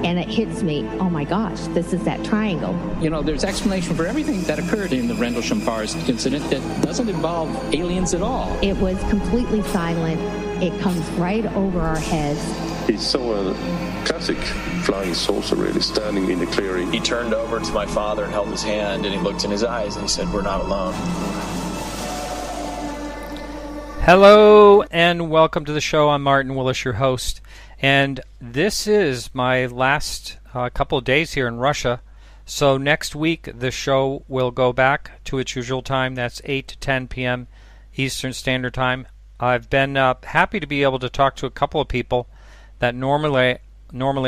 and it hits me, oh my gosh, this is that triangle. You know, there's explanation for everything that occurred in the Rendlesham Forest incident that doesn't involve aliens at all. It was completely silent. It comes right over our heads. He saw a classic flying saucer really standing in the clearing. He turned over to my father and held his hand, and he looked in his eyes and he said, "We're not alone." Hello and welcome to the show. I'm Martin Willis, your host, and this is my last couple of days here in Russia. So next week the show will go back to its usual time. That's 8 to 10 p.m. Eastern Standard Time. I've been happy to be able to talk to a couple of people that normally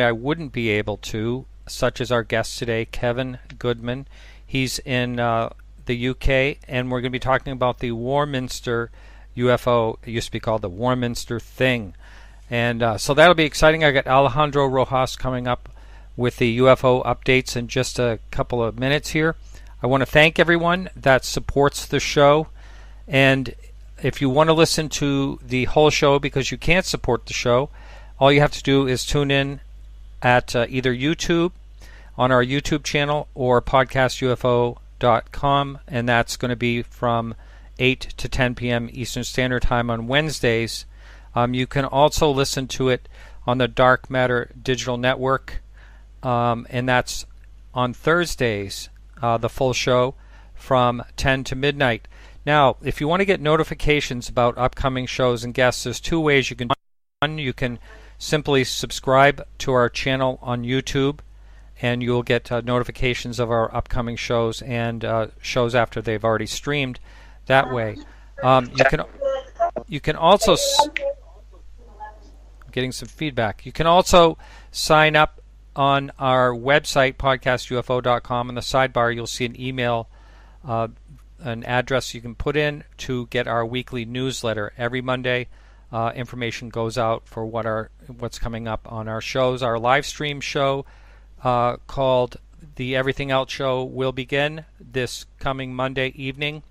I wouldn't be able to, such as our guest today, Kevin Goodman. He's in the UK, and we're going to be talking about the Warminster UFO. It used to be called the Warminster Thing. And so that'll be exciting. I got Alejandro Rojas coming up with the UFO updates in just a couple of minutes here. I want to thank everyone that supports the show. And if you want to listen to the whole show because you can't support the show, all you have to do is tune in at either YouTube, on our YouTube channel, or podcastufo.com, and that's going to be from 8 to 10 p.m. Eastern Standard Time on Wednesdays. You can also listen to it on the Dark Matter Digital Network, and that's on Thursdays, the full show from 10 to midnight. Now, if you want to get notifications about upcoming shows and guests, there's two ways you can do it. One, you can simply subscribe to our channel on YouTube, and you'll get notifications of our upcoming shows and shows after they've already streamed. That way, you can also getting some feedback. You can also sign up on our website, podcastufo.com. In the sidebar, you'll see an email, an address you can put in to get our weekly newsletter. Every Monday, information goes out for what's coming up on our shows. Our live stream show called The Everything Else Show will begin this coming Monday evening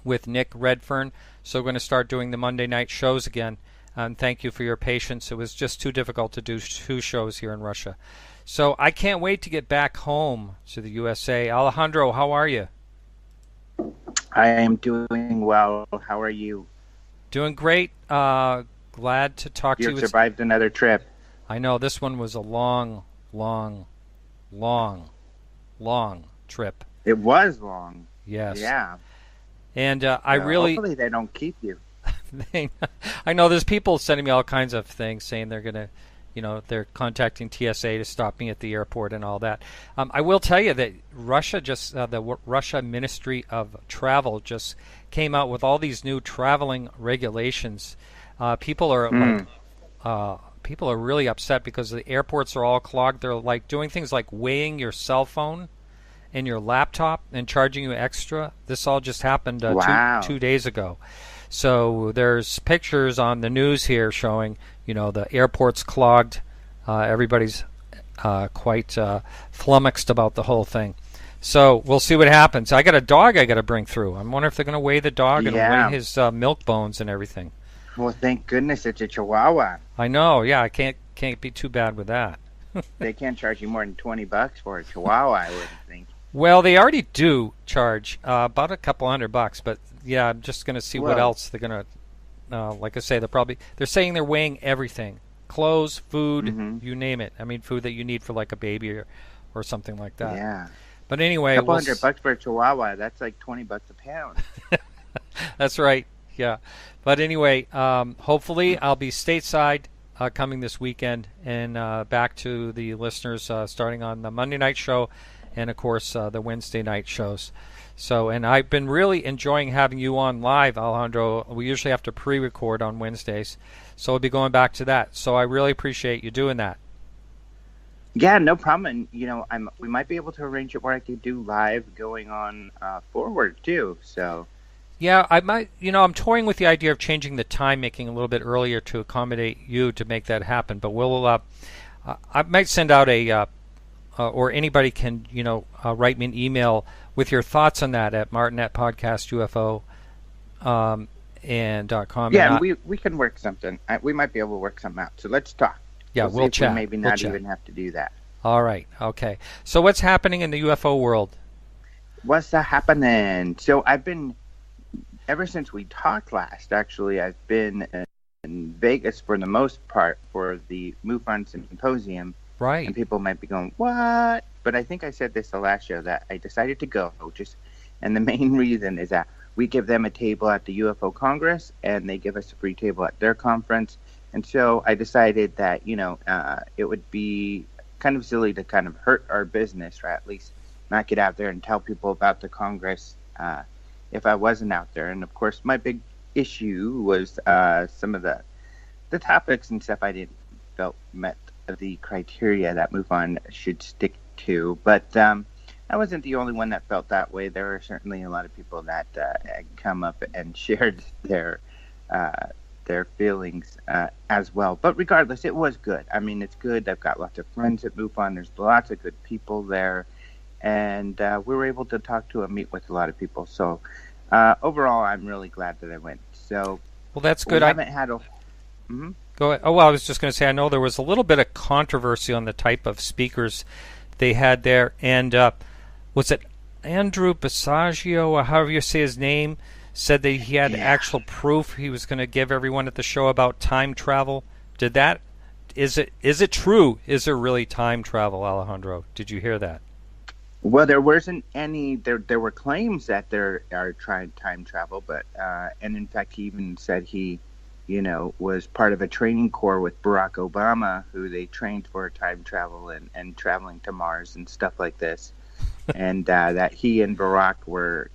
with Nick Redfern. So we're going to start doing the Monday night shows again. And thank you for your patience. It was just too difficult to do two shows here in Russia. So I can't wait to get back home to the USA. Alejandro, how are you? I am doing well. How are you? Doing great. Glad to talk to you. You survived another trip. I know. This one was a long trip. It was long. Yes. Yeah. And hopefully they don't keep you. I know there's people sending me all kinds of things saying they're going to, they're contacting TSA to stop me at the airport and all that. I will tell you that Russia the Russia Ministry of Travel just came out with all these new traveling regulations. People are really upset because the airports are all clogged. They're like doing things like weighing your cell phone and your laptop and charging you extra. This all just happened two days ago. So there's pictures on the news here showing, the airport's clogged. Everybody's quite flummoxed about the whole thing. So we'll see what happens. I got a dog I got to bring through. I wonder if they're going to weigh the dog and weigh his milk bones and everything. Well, thank goodness it's a Chihuahua. I know. Yeah, I can't be too bad with that. They can't charge you more than $20 for a Chihuahua, I wouldn't think. Well, they already do charge about a couple $100, but yeah, I'm just going to see what else they're going to. Like I say, they're saying they're weighing everything: clothes, food, you name it. I mean, food that you need for like a baby or something like that. Yeah. But anyway, a couple $100 for a Chihuahua. That's like $20 a pound. That's right. Yeah. But anyway, hopefully I'll be stateside coming this weekend and back to the listeners starting on the Monday night show. And, of course, the Wednesday night shows. So, and I've been really enjoying having you on live, Alejandro. We usually have to pre-record on Wednesdays. So we'll be going back to that. So I really appreciate you doing that. Yeah, no problem. And, we might be able to arrange it where I could do live going on forward, too. So. Yeah, I might, I'm toying with the idea of changing the time, making a little bit earlier to accommodate you to make that happen. But we'll, I might send out a... or anybody can, write me an email with your thoughts on that at martin@podcastufo.com. Yeah, and we can work something. We might be able to work something out. So let's talk. Yeah, see we'll if chat. We maybe We'll not chat. even have to do that. All right. Okay. So what's happening in the UFO world? What's happening? So I've been, ever since we talked last, actually, I've been in Vegas for the most part for the MUFON Symposium. Right. And people might be going, what? But I think I said this the last show that I decided to go. And the main reason is that we give them a table at the UFO Congress, and they give us a free table at their conference. And so I decided that, it would be kind of silly to kind of hurt our business, or at least not get out there and tell people about the Congress if I wasn't out there. And, of course, my big issue was some of the topics and stuff I didn't felt met the criteria that MUFON should stick to. But I wasn't the only one that felt that way. There were certainly a lot of people that had come up and shared their feelings as well. But regardless, it was good. I mean, it's good. I've got lots of friends at MUFON. There's lots of good people there. And we were able to talk to and meet with a lot of people. So overall, I'm really glad that I went. So, well, that's good. I haven't had a... Mm-hmm. Go ahead. Oh, well, I was just going to say, I know there was a little bit of controversy on the type of speakers they had there. And was it Andrew Basiago, or however you say his name, said that he had actual proof he was going to give everyone at the show about time travel? Is it true? Is there really time travel, Alejandro? Did you hear that? Well, there wasn't any. There were claims that there are trying time travel, but and in fact, he even said he, was part of a training corps with Barack Obama, who they trained for time travel and traveling to Mars and stuff like this, and that he and Barack were,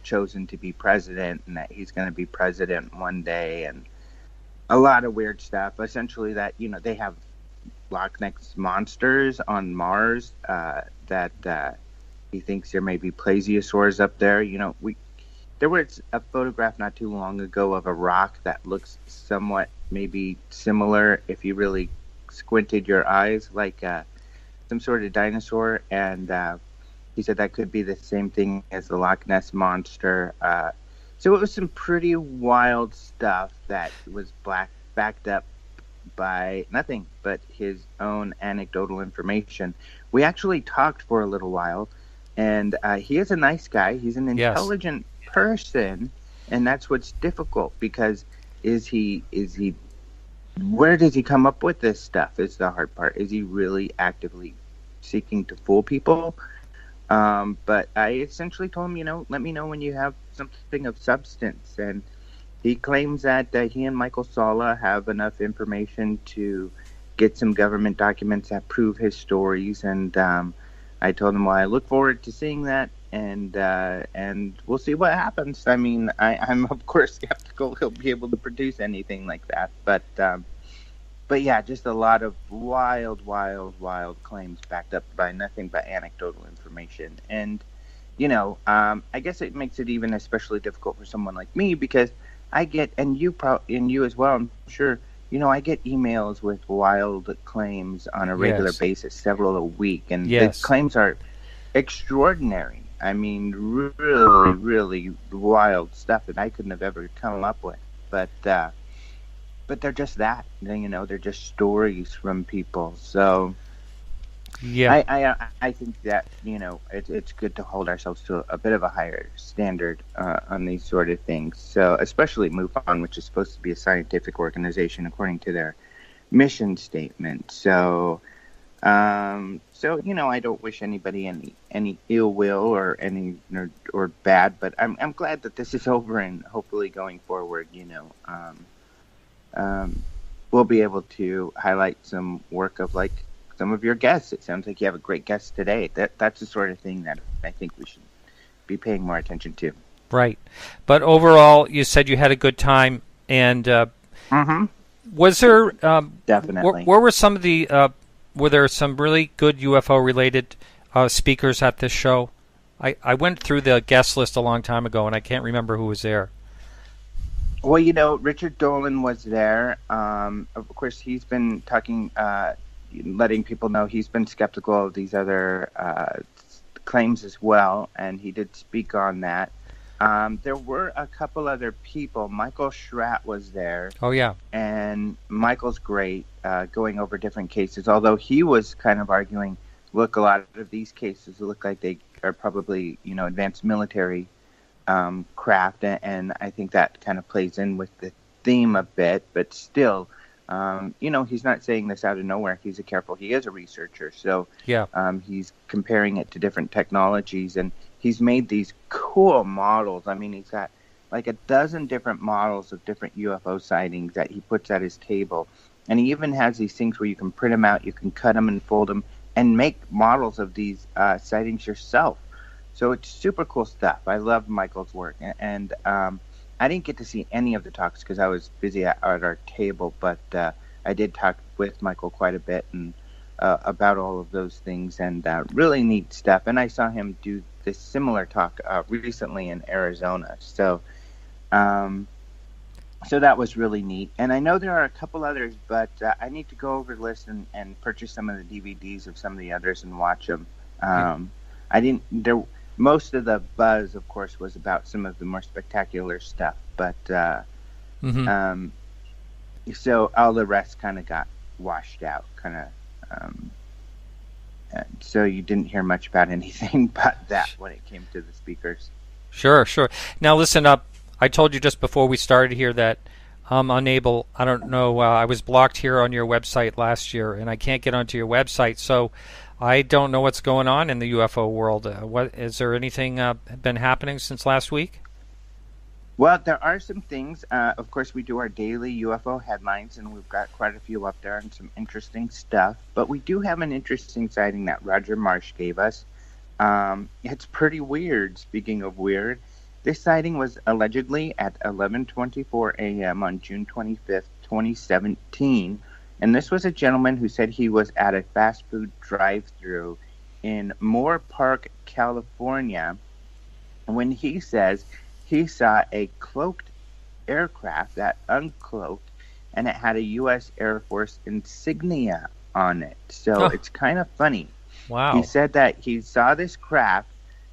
chosen to be president, and that he's going to be president one day, and a lot of weird stuff. Essentially, that they have Loch Ness monsters on Mars, that he thinks there may be plesiosaurs up there. There was a photograph not too long ago of a rock that looks somewhat maybe similar if you really squinted your eyes, like some sort of dinosaur. And he said that could be the same thing as the Loch Ness monster. So it was some pretty wild stuff that was backed up by nothing but his own anecdotal information. We actually talked for a little while, and he is a nice guy. He's an intelligent person, and that's what's difficult, because where does he come up with this stuff is the hard part. Is he really actively seeking to fool people? But I essentially told him, let me know when you have something of substance. And he claims that he and Michael Salla have enough information to get some government documents that prove his stories. And I told him, well, I look forward to seeing that, and we'll see what happens. I mean, I'm of course skeptical he'll be able to produce anything like that, but yeah, just a lot of wild claims backed up by nothing but anecdotal information. And I guess it makes it even especially difficult for someone like me, because I get, and you as well, I'm sure, I get emails with wild claims on a regular basis, several a week, and the claims are extraordinary. I mean, really, really wild stuff that I couldn't have ever come up with. But they're just that. They're just stories from people. So I think that it's good to hold ourselves to a bit of a higher standard on these sort of things. So especially MUFON, which is supposed to be a scientific organization according to their mission statement. So I don't wish anybody any ill will or or bad, but I'm glad that this is over, and hopefully going forward, we'll be able to highlight some work of like some of your guests. It sounds like you have a great guest today. That's the sort of thing that I think we should be paying more attention to. Right. But overall, you said you had a good time, and was there definitely? Where were some of the were there some really good UFO-related speakers at this show? I went through the guest list a long time ago, and I can't remember who was there. Well, Richard Dolan was there. Of course, he's been talking, letting people know he's been skeptical of these other claims as well, and he did speak on that. There were a couple other people. Michael Schratt was there. Oh, yeah. And Michael's great, going over different cases, although he was kind of arguing, look, a lot of these cases look like they are probably, advanced military craft, and I think that kind of plays in with the theme a bit, but still, he's not saying this out of nowhere. He is a researcher, so Yeah. He's comparing it to different technologies, and he's made these cool models. I mean, he's got like a dozen different models of different UFO sightings that he puts at his table. And he even has these things where you can print them out, you can cut them and fold them, and make models of these sightings yourself. So it's super cool stuff. I love Michael's work. And I didn't get to see any of the talks because I was busy at our table, but I did talk with Michael quite a bit and about all of those things, and really neat stuff. And I saw him do this similar talk recently in Arizona. So that was really neat. And I know there are a couple others, but I need to go over the list and purchase some of the DVDs of some of the others and watch them. Most of the buzz, of course, was about some of the more spectacular stuff, but so all the rest kind of got washed out, so you didn't hear much about anything but that when it came to the speakers. Sure. Now listen up. I told you just before we started here that I'm unable. I don't know. I was blocked here on your website last year, and I can't get onto your website. So I don't know what's going on in the UFO world. What is there anything been happening since last week? Well, there are some things. Of course, we do our daily UFO headlines, and we've got quite a few up there and some interesting stuff. But we do have an interesting sighting that Roger Marsh gave us. It's pretty weird. Speaking of weird, this sighting was allegedly at 11:24 a.m. on June 25th, 2017. And this was a gentleman who said he was at a fast food drive-thru in Moore Park, California, when he says he saw a cloaked aircraft that uncloaked, and it had a U.S. Air Force insignia on it. So It's kind of funny. Wow. He said that he saw this craft,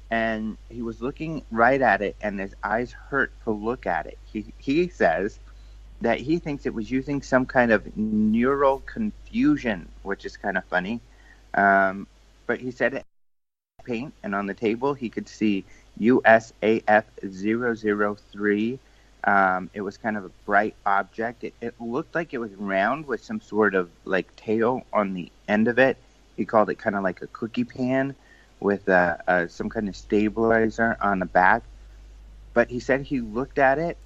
and he was looking right at it, and his eyes hurt to look at it. He says that he thinks it was using some kind of neural confusion, which is kind of funny. But he said it paint, and on the table he could see USAF 003. It was kind of a bright object. It looked like it was round with some sort of like tail on the end of it. He called it kind of like a cookie pan with some kind of stabilizer on the back. But he said he looked at it,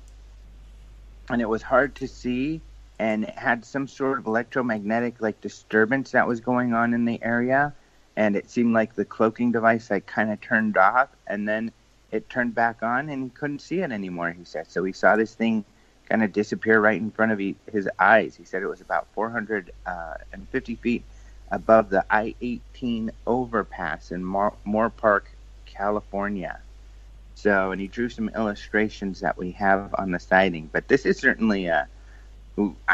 and it was hard to see, and it had some sort of electromagnetic like disturbance that was going on in the area, and it seemed like the cloaking device like kind of turned off, and then it turned back on, and he couldn't see it anymore, he said. So he saw this thing kind of disappear right in front of his eyes. He said it was about 450 feet above the I-18 overpass in Moore Park, California. So, and he drew some illustrations that we have on the sighting. But this is certainly I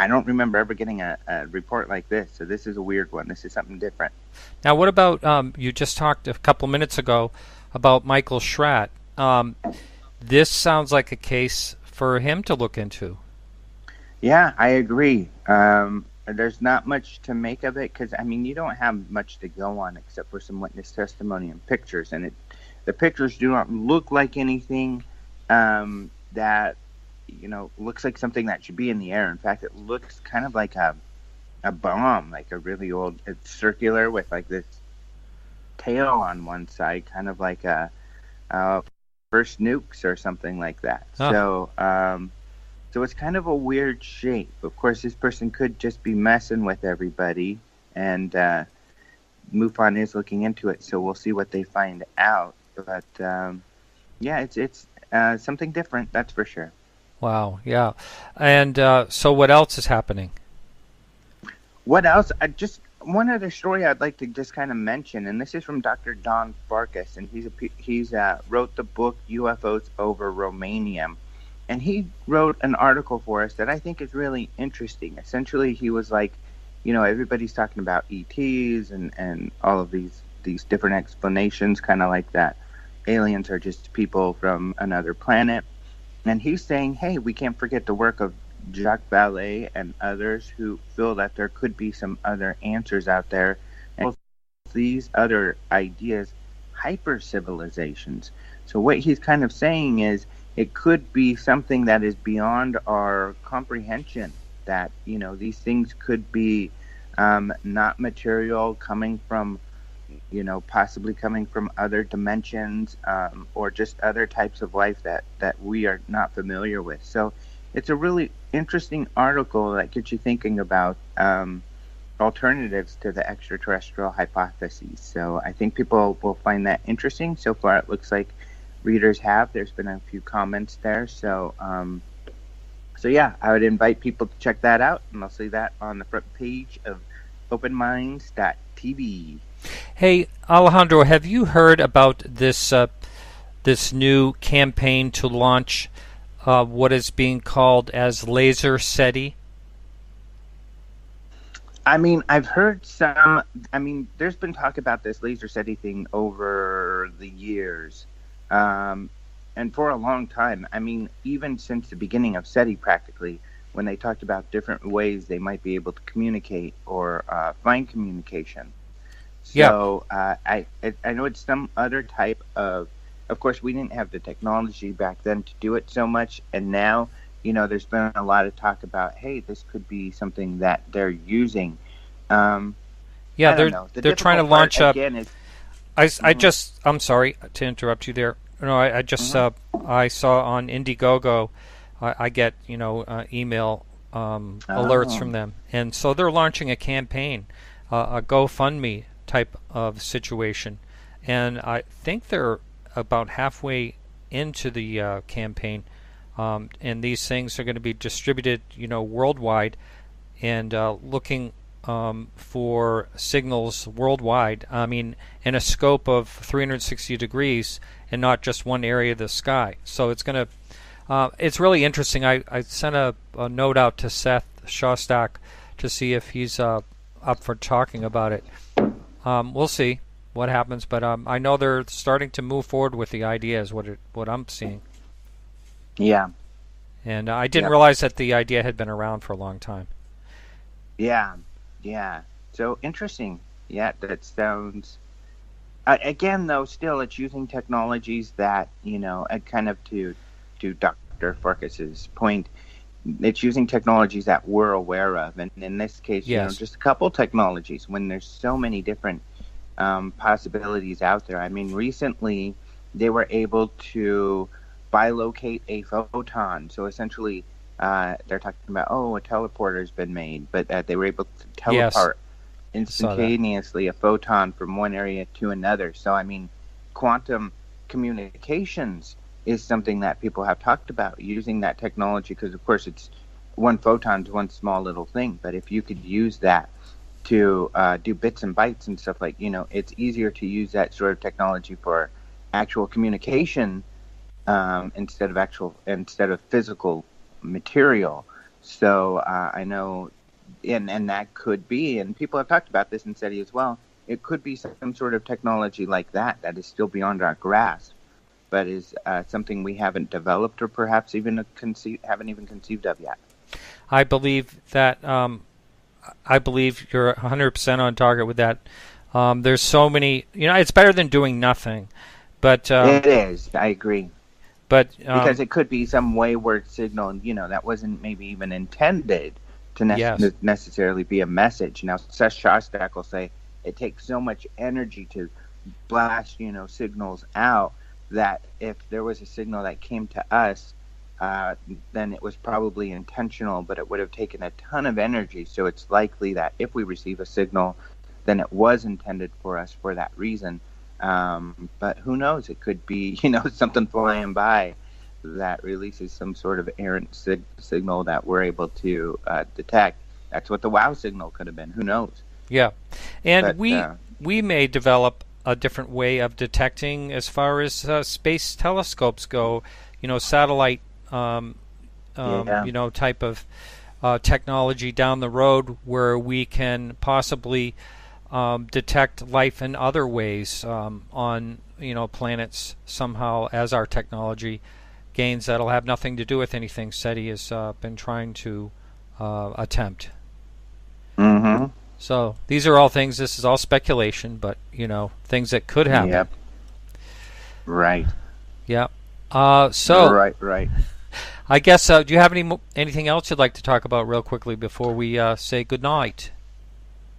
don't remember ever getting a report like this. So this is a weird one. This is something different. Now, what about, you just talked a couple minutes ago about Michael Schratt. This sounds like a case for him to look into. Yeah, I agree. There's not much to make of it because, I mean, you don't have much to go on except for some witness testimony and pictures. And the pictures do not look like anything that, looks like something that should be in the air. In fact, it looks kind of like a bomb, like a really old, it's circular with like this tail on one side, kind of like a first nukes or something like that. So it's kind of a weird shape. Of course, this person could just be messing with everybody, and MUFON is looking into it, so we'll see what they find out. But it's something different, that's for sure. Wow, yeah. And so what else is happening? What else? One other story I'd like to just kind of mention, and this is from Dr. Don Farkas, and he's wrote the book UFOs over Romania. And he wrote an article for us that I think is really interesting. Essentially, he was like, everybody's talking about ETs and all of these different explanations, kind of like that aliens are just people from another planet. And he's saying, hey, we can't forget the work of Jacques Vallée and others who feel that there could be some other answers out there. And these other ideas, hyper civilizations. So what he's kind of saying is it could be something that is beyond our comprehension, that, these things could be not material, coming from, possibly coming from other dimensions, or just other types of life that we are not familiar with. So it's a really interesting article that gets you thinking about alternatives to the extraterrestrial hypotheses. So I think people will find that interesting. So far, it looks like readers have. There's been a few comments there. So yeah, I would invite people to check that out, and I'll see that on the front page of openminds.tv. Hey, Alejandro, have you heard about this this new campaign to launch what is being called as Laser SETI? I mean, I've heard some. I mean, there's been talk about this Laser SETI thing over the years, and for a long time. I mean, even since the beginning of SETI, practically, when they talked about different ways they might be able to communicate or find communication. So I know it's some other type of. Of course, we didn't have the technology back then to do it so much, and now, there's been a lot of talk about, hey, this could be something that they're using. They're trying to launch up. I'm sorry to interrupt you there. No, I just I saw on Indiegogo, I get email alerts from them, and so they're launching a campaign, a GoFundMe type of situation, and I think they're about halfway into the campaign, and these things are going to be distributed, worldwide, and looking for signals worldwide. I mean, in a scope of 360 degrees, and not just one area of the sky. So it's going to, it's really interesting. I sent a note out to Seth Shostak to see if he's up for talking about it. We'll see what happens, but I know they're starting to move forward with the ideas. What I'm seeing. Yeah. And I didn't realize that the idea had been around for a long time. Yeah. So interesting. Yeah, that sounds. Again, though, still it's using technologies that kind of to Dr. Farkas's point. It's using technologies that we're aware of, and in this case, just a couple technologies. When there's so many different possibilities out there. I mean, recently they were able to bilocate a photon. So essentially, they're talking about, a teleporter's been made, but they were able to teleport instantaneously a photon from one area to another. So, I mean, quantum communications is something that people have talked about, using that technology, because, of course, it's one photon's one small little thing. But if you could use that to do bits and bytes and stuff, like, it's easier to use that sort of technology for actual communication instead of physical material. So I know, and that could be, and people have talked about this in SETI as well, it could be some sort of technology like that is still beyond our grasp, but is something we haven't developed or perhaps even haven't even conceived of yet. I believe that. I believe you're 100% on target with that. There's so many. It's better than doing nothing. But it is. I agree. But because it could be some wayward signal, that wasn't maybe even intended to necessarily be a message. Now, Seth Shostak will say it takes so much energy to blast, signals out, that if there was a signal that came to us, then it was probably intentional, but it would have taken a ton of energy. So it's likely that if we receive a signal, then it was intended for us for that reason. But who knows? It could be, something flying by that releases some sort of errant signal that we're able to detect. That's what the WOW signal could have been. Who knows? Yeah. And we may develop a different way of detecting as far as space telescopes go, satellite type of technology down the road, where we can possibly detect life in other ways on planets somehow as our technology gains that'll have nothing to do with anything SETI has been trying to attempt. Mm-hmm. So these are all things. This is all speculation, but things that could happen. Yep. Right. Yep. So right. I guess do you have anything else you'd like to talk about real quickly before we say good night?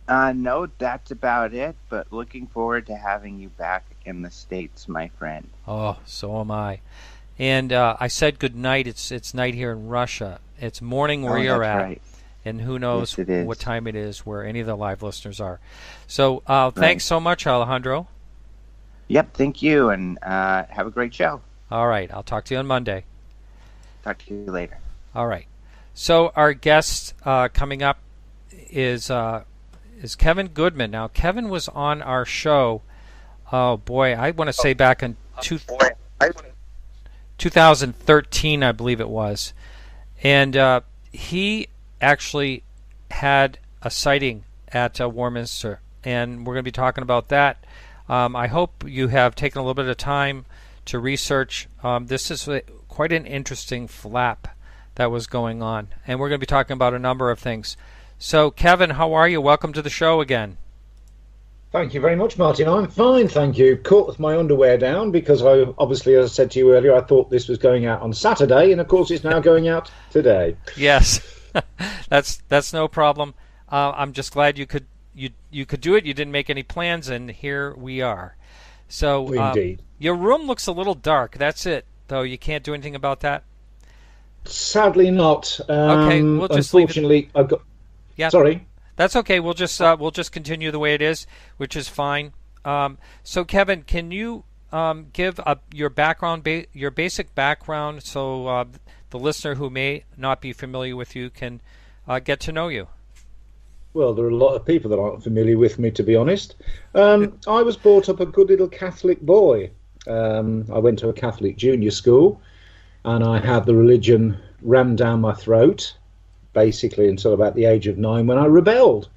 No, that's about it. But looking forward to having you back in the States, my friend. Oh, so am I. And I said good night. It's night here in Russia. It's morning where you're at. Right. And who knows what time it is where any of the live listeners are. So thanks so much, Alejandro. Yep, thank you, and have a great show. All right, I'll talk to you on Monday. Talk to you later. All right. So our guest coming up is Kevin Goodman. Now, Kevin was on our show, oh boy, I want to say back in 2013, I believe it was. And he actually had a sighting at Warminster, and we're going to be talking about that. I hope you have taken a little bit of time to research. This is quite an interesting flap that was going on, and we're going to be talking about a number of things. So, Kevin, how are you? Welcome to the show again. Thank you very much, Martin. I'm fine, thank you. Caught with my underwear down because obviously, as I said to you earlier, I thought this was going out on Saturday, and of course it's now going out today. Yes. That's no problem. I'm just glad you could do it. You didn't make any plans, and here we are. So indeed, your room looks a little dark. That's it, though. You can't do anything about that. Sadly, not. Okay, we'll just unfortunately, leave it. Yeah. Sorry. That's okay. We'll just continue the way it is, which is fine. So, Kevin, can you give your background, your basic background, so the listener who may not be familiar with you can get to know you? Well, there are a lot of people that aren't familiar with me, to be honest. I was brought up a good little Catholic boy. I went to a Catholic junior school, and I had the religion rammed down my throat, basically until about the age of 9, when I rebelled.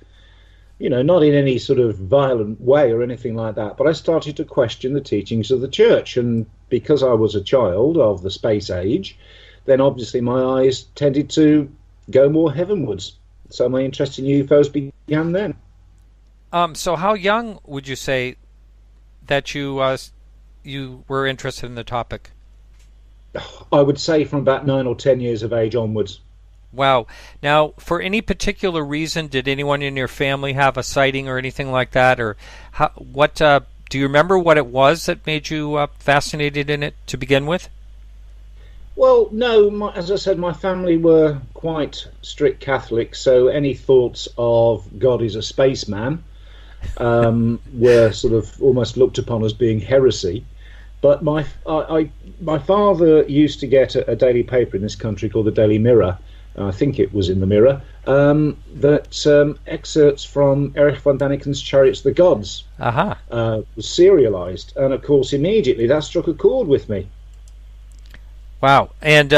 Not in any sort of violent way or anything like that, but I started to question the teachings of the church, and because I was a child of the space age, then obviously my eyes tended to go more heavenwards. So my interest in UFOs began then. So how young would you say that you were interested in the topic? I would say from about 9 or 10 years of age onwards. Wow. Now, for any particular reason, did anyone in your family have a sighting or anything like that? Or do you remember what it was that made you fascinated in it to begin with? Well, no, as I said, my family were quite strict Catholics, so any thoughts of God is a spaceman were sort of almost looked upon as being heresy. But my father used to get a daily paper in this country called the Daily Mirror. I think it was in the Mirror, that excerpts from Erich von Daniken's Chariots of the Gods was serialized, and of course immediately that struck a chord with me. Wow. And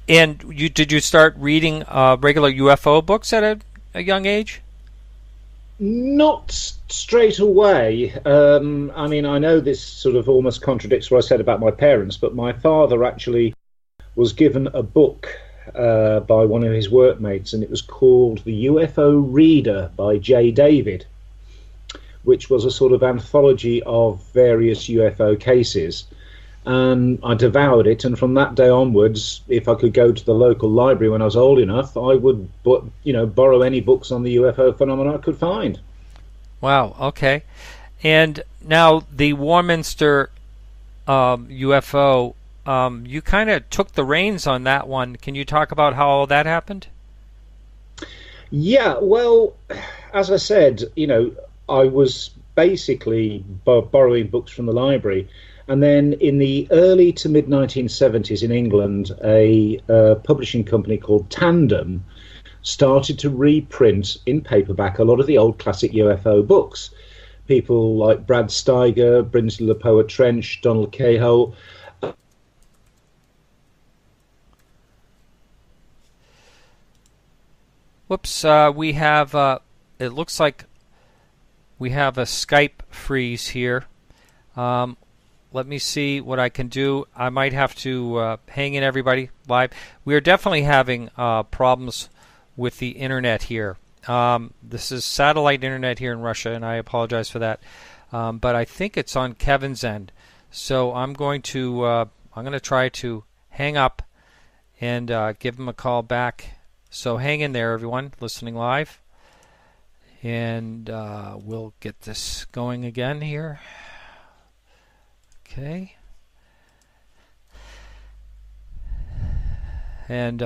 did you start reading regular UFO books at a young age? Not straight away. I mean, I know this sort of almost contradicts what I said about my parents, but my father actually was given a book by one of his workmates, and it was called The UFO Reader by J. David, which was a sort of anthology of various UFO cases. And I devoured it, and from that day onwards, if I could go to the local library when I was old enough, I would borrow any books on the UFO phenomena I could find. Wow, okay. And now the Warminster UFO, you kind of took the reins on that one. Can you talk about how all that happened? Yeah, well, as I said, I was basically borrowing books from the library. And then in the early to mid-1970s in England, a publishing company called Tandem started to reprint in paperback a lot of the old classic UFO books. People like Brad Steiger, Brinsley the Poet Trench, Donald Cahill. Whoops, we have, it looks like we have a Skype freeze here. Let me see what I can do. I might have to hang in, everybody, live. We are definitely having problems with the internet here. This is satellite internet here in Russia, and I apologize for that. But I think it's on Kevin's end. So I'm going to try to hang up and give him a call back. So hang in there, everyone, listening live. And we'll get this going again here. Okay. And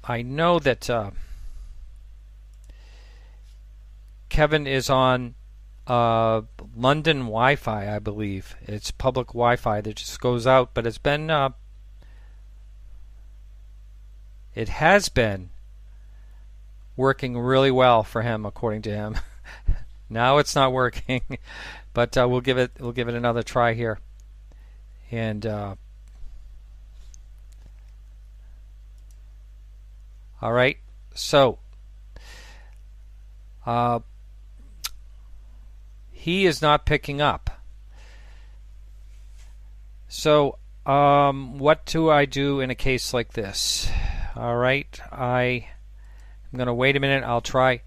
I know that Kevin is on London Wi-Fi, I believe. It's public Wi-Fi that just goes out, but it's been it has been working really well for him, according to him. Now it's not working, but we'll give it another try here. And all right, so he is not picking up. So what do I do in a case like this? All right, I'm going to wait a minute. I'll try.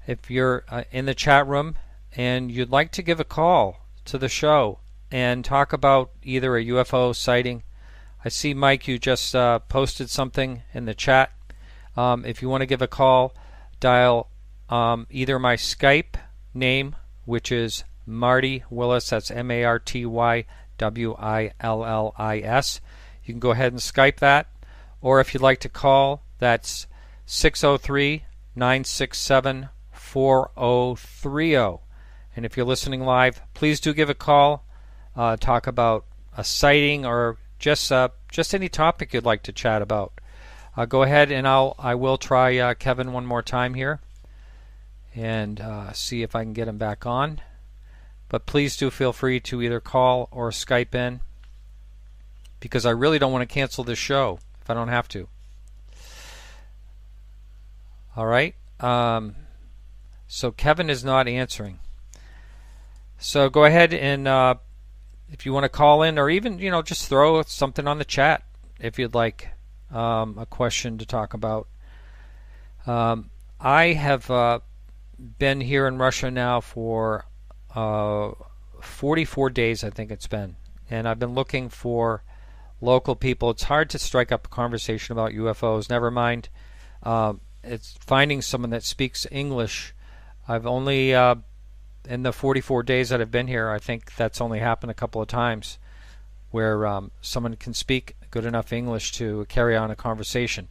If you're in the chat room and you'd like to give a call to the show and talk about either a UFO sighting, I see, Mike, you just posted something in the chat. If you want to give a call, dial either my Skype name, which is Marty Willis, that's MartyWillis. You can go ahead and Skype that. Or if you'd like to call, that's 603-967-4030. And if you're listening live, please do give a call. Talk about a sighting or just any topic you'd like to chat about. Go ahead, and I will try Kevin one more time here and see if I can get him back on. But please do feel free to either call or Skype in, because I really don't want to cancel this show if I don't have to. All right. So Kevin is not answering. So go ahead and if you want to call in, or even just throw something on the chat if you'd like a question to talk about. I have been here in Russia now for 44 days, I think it's been, and I've been looking for local people. It's hard to strike up a conversation about UFOs. Never mind, it's finding someone that speaks English. I've only in the 44 days that I've been here, I think that's only happened a couple of times where someone can speak good enough English to carry on a conversation.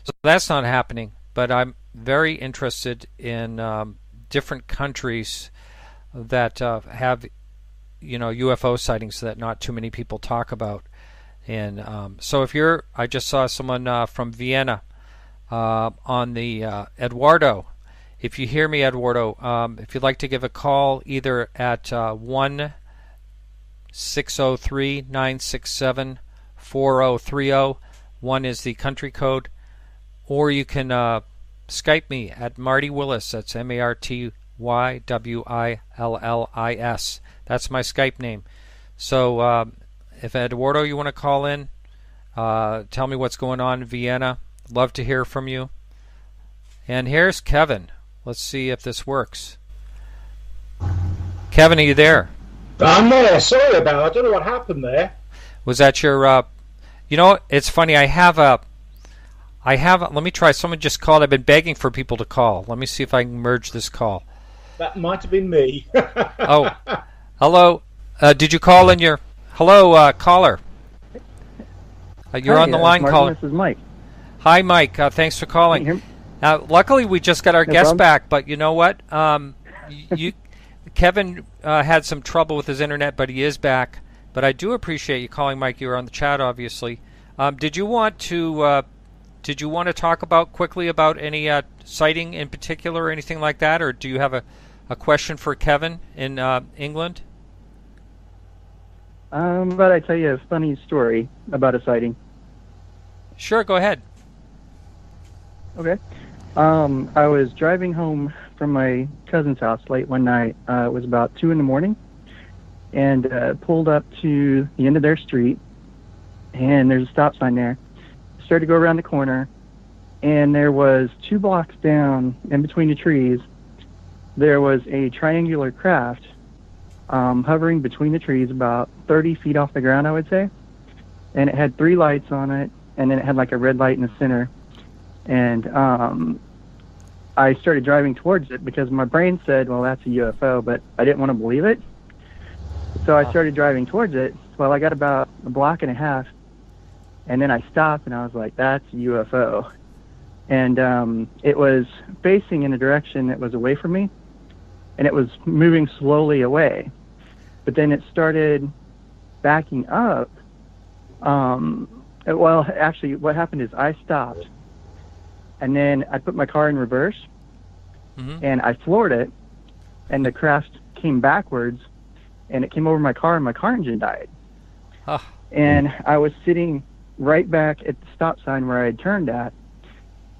So that's not happening, but I'm very interested in different countries that have UFO sightings that not too many people talk about. And so if I just saw someone from Vienna on the Eduardo. If you hear me, Eduardo, if you'd like to give a call either at 1-603-967-4030, 1 is the country code, or you can Skype me at Marty Willis, that's MartyWillis. That's my Skype name. So if Eduardo, you want to call in, tell me what's going on in Vienna. Love to hear from you. And here's Kevin. Let's see if this works. Kevin, are you there? I'm there. Sorry about it. I don't know what happened there. Was that your... it's funny. I have... Let me try. Someone just called. I've been begging for people to call. Let me see if I can merge this call. That might have been me. Oh. Hello. Did you call in your... Hello, caller. You're on the line, Martin, caller. This is Mike. Hi, Mike. Thanks for calling. Can you hear me? Luckily, we just got our guest problem. back, but you know what? Kevin had some trouble with his internet, but he is back. But I do appreciate you calling, Mike. You were on the chat, obviously. Did you want to talk quickly about any sighting in particular or anything like that, or do you have a question for Kevin in England? But I tell you a funny story about a sighting. Sure, go ahead. Okay. I was driving home from my cousin's house late one night. It was about 2 in the morning, and pulled up to the end of their street, and there's a stop sign there. Started to go around the corner, and there was 2 blocks down in between the trees. There was a triangular craft hovering between the trees about 30 feet off the ground, I would say. And it had 3 lights on it, and then it had like a red light in the center. And I started driving towards it because my brain said, well, that's a UFO, but I didn't want to believe it. So I started driving towards it. Well, I got about a block and a half, and then I stopped, and I was like, that's a UFO. And it was facing in a direction that was away from me, and it was moving slowly away. But then it started backing up. Well, actually, what happened is I stopped, and then I put my car in reverse, and I floored it, and the craft came backwards, and it came over my car, and my car engine died. And I was sitting right back at the stop sign where I had turned at,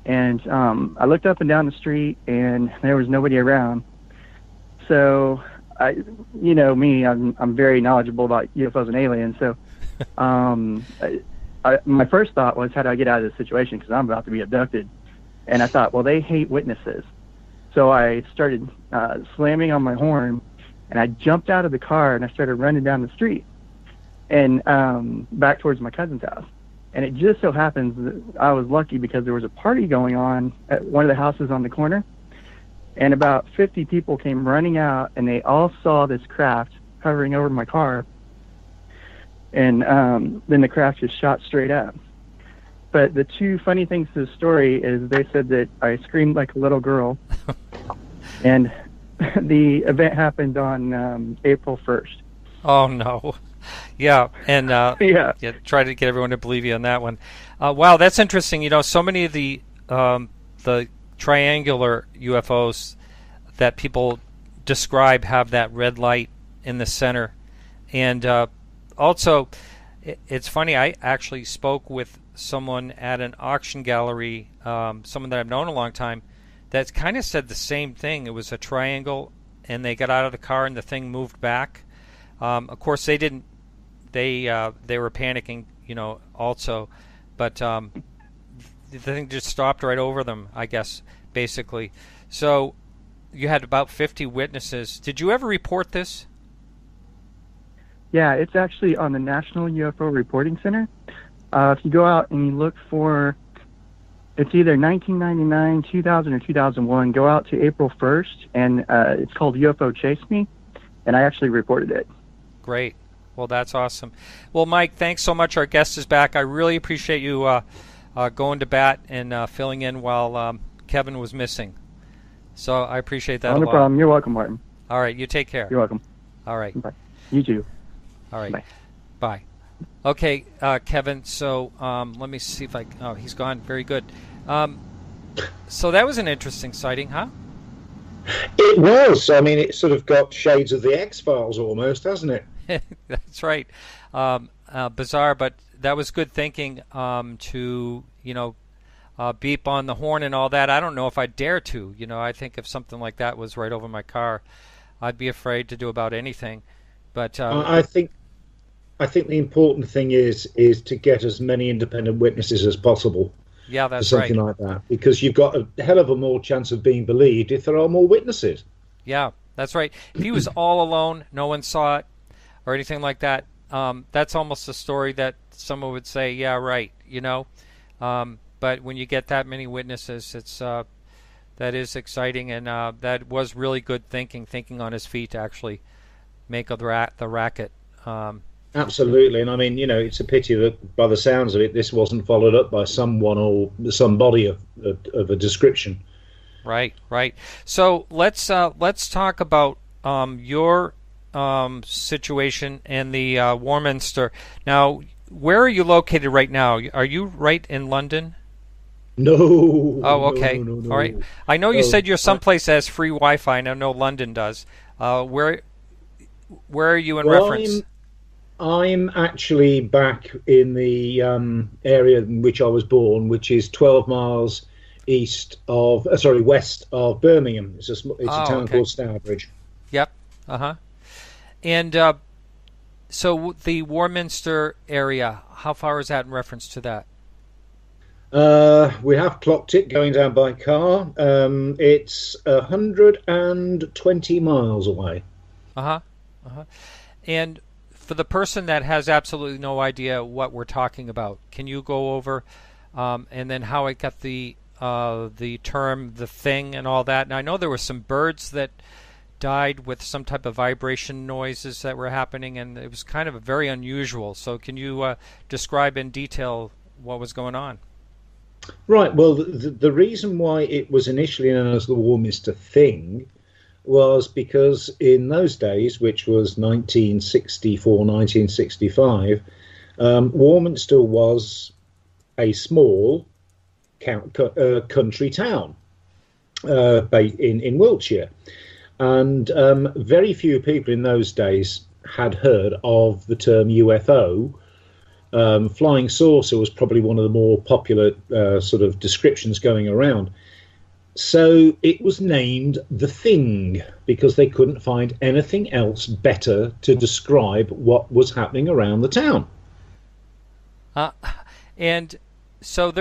and I looked up and down the street, and there was nobody around. So, you know me, I'm very knowledgeable about UFOs and aliens. So, my first thought was, how do I get out of this situation? Because I'm about to be abducted. And I thought, well, they hate witnesses. So I started slamming on my horn, and I jumped out of the car, and I started running down the street and back towards my cousin's house. And it just so happens that I was lucky because there was a party going on at one of the houses on the corner. And about 50 people came running out, and they all saw this craft hovering over my car. And then the craft just shot straight up. But the 2 funny things to the story is they said that I screamed like a little girl. And the event happened on April 1st. Oh, no. Yeah, and try to get everyone to believe you on that one. Wow, that's interesting. You know, so many of the triangular UFOs that people describe have that red light in the center. And also, it's funny, I actually spoke with someone at an auction gallery, someone that I've known a long time, that kind of said the same thing. It was a triangle, and they got out of the car, and the thing moved back. Of course, they didn't. They were panicking, you know, also, but the thing just stopped right over them, I guess, basically. So you had about 50 witnesses. Did you ever report this? Yeah, it's actually on the National UFO Reporting Center. If you go out and you look for, it's either 1999, 2000, or 2001, go out to April 1st, and it's called UFO Chase Me, and I actually reported it. Great. Well, that's awesome. Well, Mike, thanks so much. Our guest is back. I really appreciate you going to bat and filling in while Kevin was missing. So I appreciate that a lot. No problem. You're welcome, Martin. All right. You take care. You're welcome. All right. Bye. You too. All right. Bye. Bye. Okay, Kevin, so let me see if oh, he's gone. Very good. So that was an interesting sighting, huh? It was. I mean, it sort of got shades of the X-Files almost, hasn't it? That's right. Bizarre, but that was good thinking to, you know, beep on the horn and all that. I don't know if I'd dare to. You know, I think if something like that was right over my car, I'd be afraid to do about anything. But I think the important thing is to get as many independent witnesses as possible. Yeah, that's for something like that, because you've got a hell of a more chance of being believed if there are more witnesses. Yeah, that's right. If he was all alone, no one saw it, or anything like that, that's almost a story that someone would say, yeah, right, you know. But when you get that many witnesses, it's that is exciting, and that was really good thinking on his feet to actually make the racket. Absolutely, and I mean, you know, it's a pity that by the sounds of it, this wasn't followed up by someone or somebody of a description. Right. So let's talk about your situation and the Warminster. Now, where are you located right now? Are you right in London? No. Oh, okay. No. All right. I know you said you're someplace that has free Wi-Fi, and I know London does. Where are you in reference? I'm actually back in the area in which I was born, which is 12 miles west of Birmingham. It's a town okay. called Stourbridge. Yep. Uh-huh. And so the Warminster area, how far is that in reference to that? We have clocked it going down by car. It's 120 miles away. Uh-huh. Uh-huh. And for the person that has absolutely no idea what we're talking about, can you go over and then how it got the term, the thing, and all that? And I know there were some birds that died with some type of vibration noises that were happening, and it was kind of very unusual. So can you describe in detail what was going on? Right. Well, the reason why it was initially known as the Warminster Thing was because in those days, which was 1964, 1965, Warminster was a small country town in Wiltshire. And very few people in those days had heard of the term UFO. Flying saucer was probably one of the more popular sort of descriptions going around. So it was named The Thing because they couldn't find anything else better to describe what was happening around the town. And so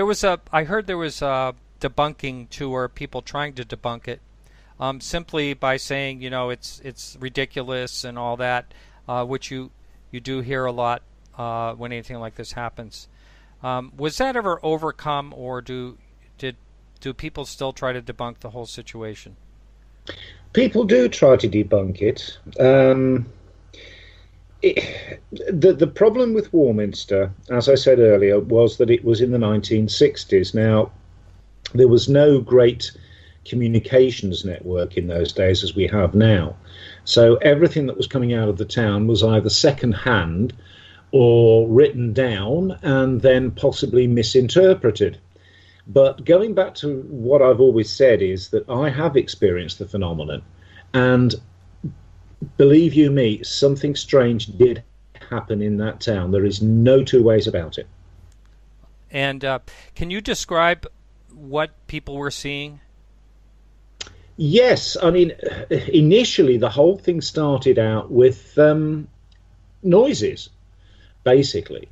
I heard there was a debunking tour, people trying to debunk it, simply by saying, it's ridiculous and all that, which you do hear a lot when anything like this happens. Was that ever overcome, or do people still try to debunk the whole situation? People do try to debunk it. The problem with Warminster, as I said earlier, was that it was in the 1960s. Now, there was no great communications network in those days as we have now. So everything that was coming out of the town was either second-hand or written down and then possibly misinterpreted. But going back to what I've always said is that I have experienced the phenomenon, and believe you me, something strange did happen in that town. There is no two ways about it. And can you describe what people were seeing? Yes, I mean, initially the whole thing started out with noises, basically.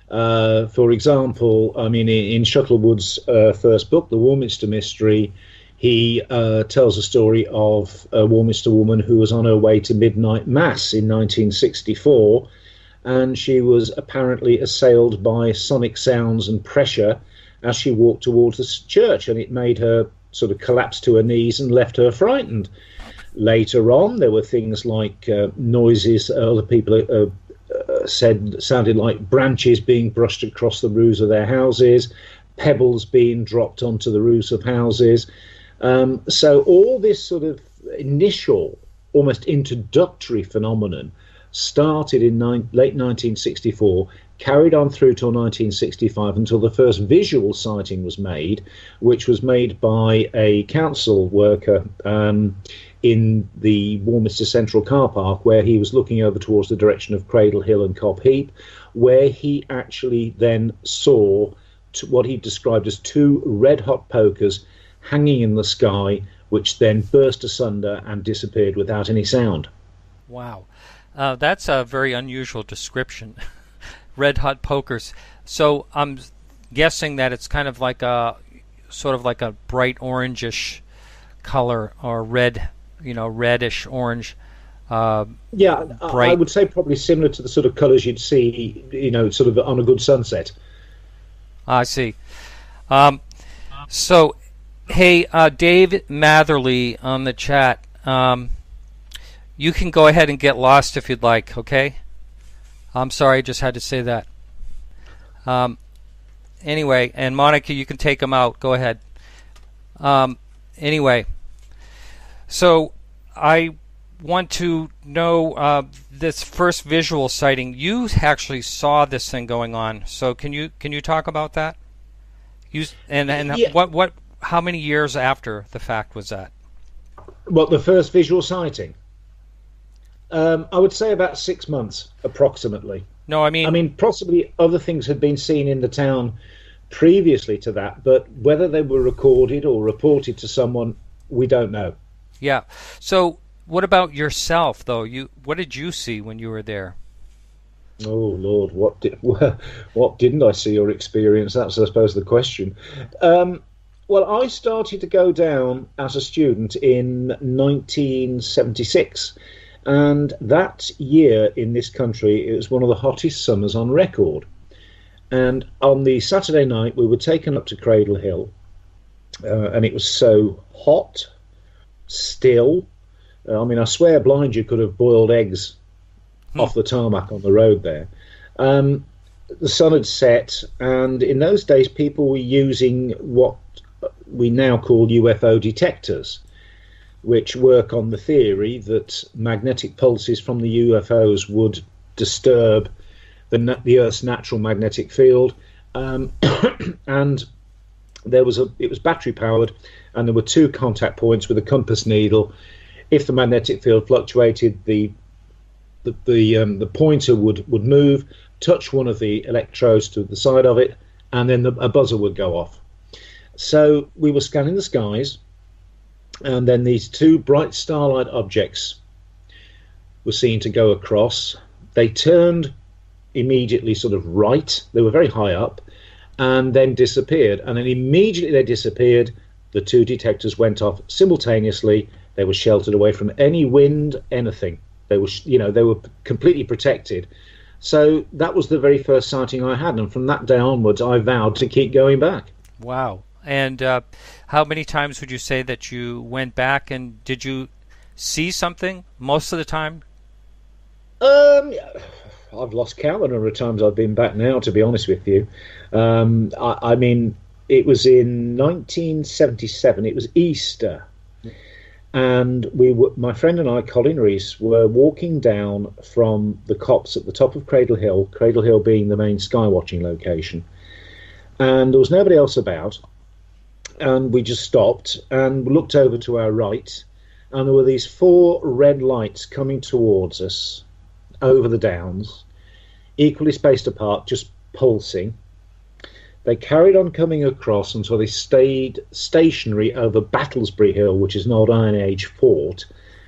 For example, I mean, in Shuttlewood's first book, The Warminster Mystery, he tells a story of a Warminster woman who was on her way to midnight mass in 1964, and she was apparently assailed by sonic sounds and pressure as she walked towards the church, and it made her sort of collapse to her knees and left her frightened. Later on, there were things like noises other people said sounded like branches being brushed across the roofs of their houses, pebbles being dropped onto the roofs of houses. So all this sort of initial, almost introductory phenomenon started in late 1964, carried on through till 1965 until the first visual sighting was made, which was made by a council worker in the Warminster Central car park, where he was looking over towards the direction of Cradle Hill and Cobb Heap, where he actually then saw what he described as two red-hot pokers hanging in the sky, which then burst asunder and disappeared without any sound. Wow. That's a very unusual description. Red-hot pokers. So I'm guessing that it's kind of like a sort of like a bright orangish color, or red, reddish orange. Yeah, I would say probably similar to the sort of colours you'd see, sort of on a good sunset. I see. So, hey, Dave Matherly on the chat. You can go ahead and get lost if you'd like, okay? I'm sorry, I just had to say that. Anyway, and Monica, you can take them out. Go ahead. Anyway, so I want to know this first visual sighting. You actually saw this thing going on. So can you talk about that? Yeah. How many years after the fact was that? What, the first visual sighting? I would say about 6 months, approximately. No, I mean, possibly other things had been seen in the town previously to that, but whether they were recorded or reported to someone, we don't know. Yeah. So what about yourself, though? What did you see when you were there? Oh Lord, what didn't I see or experience? That's, I suppose, the question. Well, I started to go down as a student in 1976, and that year in this country, it was one of the hottest summers on record. And on the Saturday night, we were taken up to Cradle Hill, and it was so hot, still. I swear blind you could have boiled eggs off the tarmac on the road there. The sun had set, and in those days, people were using what we now call UFO detectors, which work on the theory that magnetic pulses from the UFOs would disturb the Earth's natural magnetic field, and it was battery powered, and there were 2 contact points with a compass needle. If the magnetic field fluctuated, the pointer would move, touch one of the electrodes to the side of it, and then a buzzer would go off. So we were scanning the skies, and then these 2 bright starlight objects were seen to go across. They turned immediately sort of right. They were very high up, and then disappeared. And then immediately they disappeared, the 2 detectors went off simultaneously. They were sheltered away from any wind, anything. They were completely protected. So that was the very first sighting I had, and from that day onwards, I vowed to keep going back. Wow. And how many times would you say that you went back, and did you see something most of the time? I've lost count the number of times I've been back now, to be honest with you. I mean, it was in 1977. It was Easter. And my friend and I, Colin Rees, were walking down from the copse at the top of Cradle Hill being the main sky watching location. And there was nobody else about. And we just stopped and looked over to our right, and there were these 4 red lights coming towards us over the downs, equally spaced apart, just pulsing. They carried on coming across until they stayed stationary over Battlesbury Hill, which is an old Iron Age fort,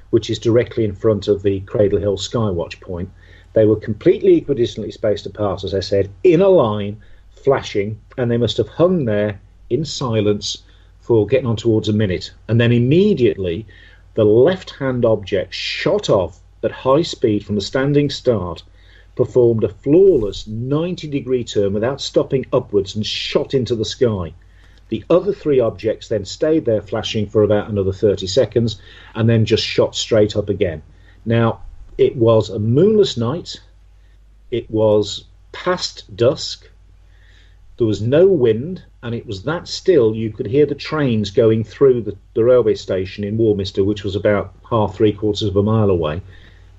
which is directly in front of the Cradle Hill Skywatch point. They were completely equidistantly spaced apart, as I said, in a line, flashing, and they must have hung there in silence for getting on towards a minute. And then immediately, the left-hand object shot off at high speed from a standing start, performed a flawless 90-degree turn without stopping upwards, and shot into the sky. The other 3 objects then stayed there flashing for about another 30 seconds and then just shot straight up again. Now, it was a moonless night. It was past dusk. There was no wind, and it was that still you could hear the trains going through the railway station in Warminster, which was about 3/4 of a mile away.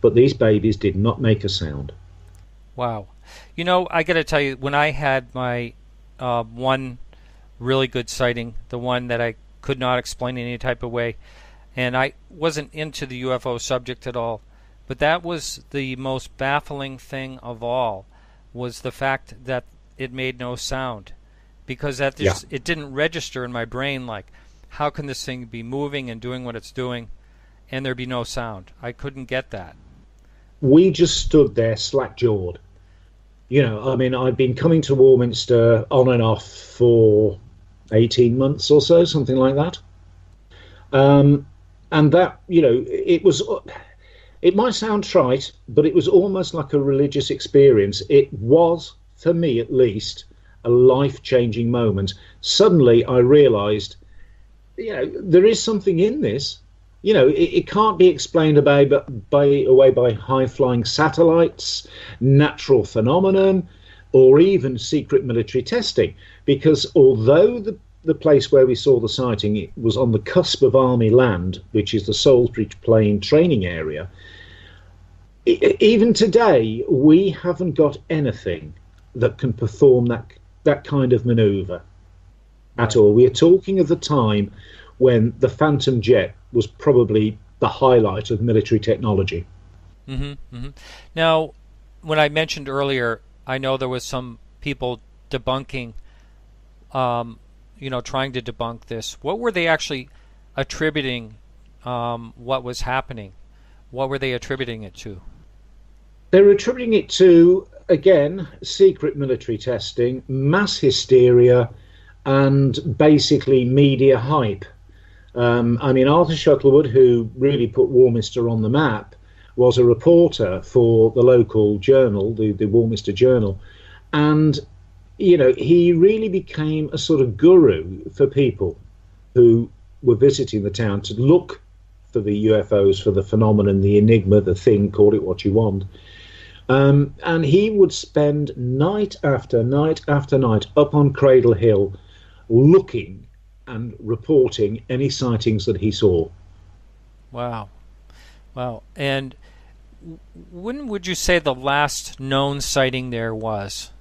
But these babies did not make a sound. Wow. You know, I got to tell you, when I had my one really good sighting, the one that I could not explain in any type of way, and I wasn't into the UFO subject at all, but that was the most baffling thing of all, was the fact that it made no sound, because it didn't register in my brain, like, how can this thing be moving and doing what it's doing and there be no sound? I couldn't get that. We just stood there slack-jawed. I mean, I've been coming to Warminster on and off for 18 months or so, something like that. And that, it might sound trite, but it was almost like a religious experience. It was, for me at least, a life-changing moment. Suddenly I realized, there is something in this. It can't be explained away by high-flying satellites, natural phenomenon, or even secret military testing. Because although the place where we saw the sighting, it was on the cusp of Army land, which is the Salisbury Plain training area, even today we haven't got anything that can perform that kind of manoeuvre at all. We are talking of the time when the Phantom jet was probably the highlight of military technology. Mm-hmm, mm-hmm. Now, when I mentioned earlier, I know there was some people debunking trying to debunk this. What were they actually attributing what was happening? What were they attributing it to? They were attributing it to, again, secret military testing, mass hysteria, and basically media hype. Arthur Shuttlewood, who really put Warminster on the map, was a reporter for the local journal, the Warminster Journal, and he really became a sort of guru for people who were visiting the town to look for the UFOs, for the phenomenon, the enigma, the thing, call it what you want. And he would spend night after night after night up on Cradle Hill looking and reporting any sightings that he saw. Wow. And when would you say the last known sighting there was?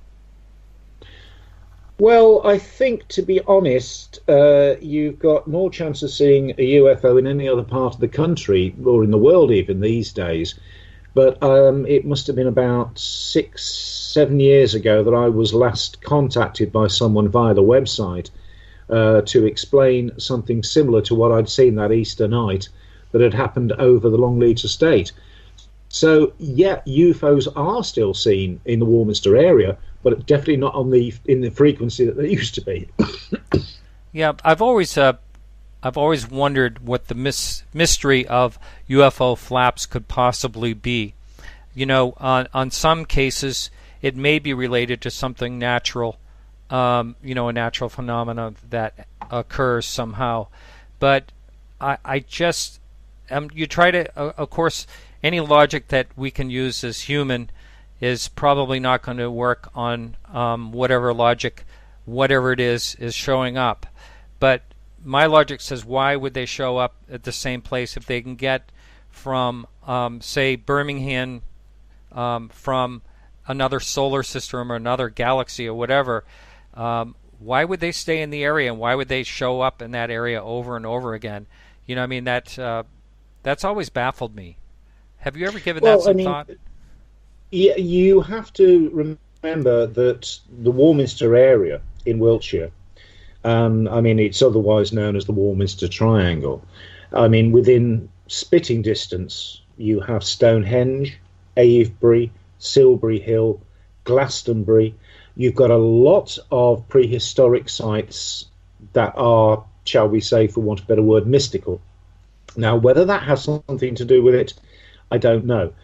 Well, I think, to be honest, you've got more chance of seeing a UFO in any other part of the country, or in the world even these days. But it must have been about 6-7 years ago that I was last contacted by someone via the website to explain something similar to what I'd seen that Easter night that had happened over the Longleat estate. So, yeah, UFOs are still seen in the Warminster area, but definitely not in the frequency that they used to be. Yeah, I've always wondered what the mystery of UFO flaps could possibly be. On some cases, it may be related to something natural, a natural phenomenon that occurs somehow. But you try to, of course, any logic that we can use as human is probably not going to work on whatever it is showing up. But my logic says, why would they show up at the same place if they can get from, say, Birmingham, from another solar system or another galaxy or whatever? Why would they stay in the area, and why would they show up in that area over and over again? That's always baffled me. Have you ever given that some thought? Yeah, you have to remember that the Warminster area in Wiltshire, it's otherwise known as the Warminster Triangle. Within spitting distance, you have Stonehenge, Avebury, Silbury Hill, Glastonbury. You've got a lot of prehistoric sites that are, shall we say, for want of a better word, mystical. Now, whether that has something to do with it, I don't know.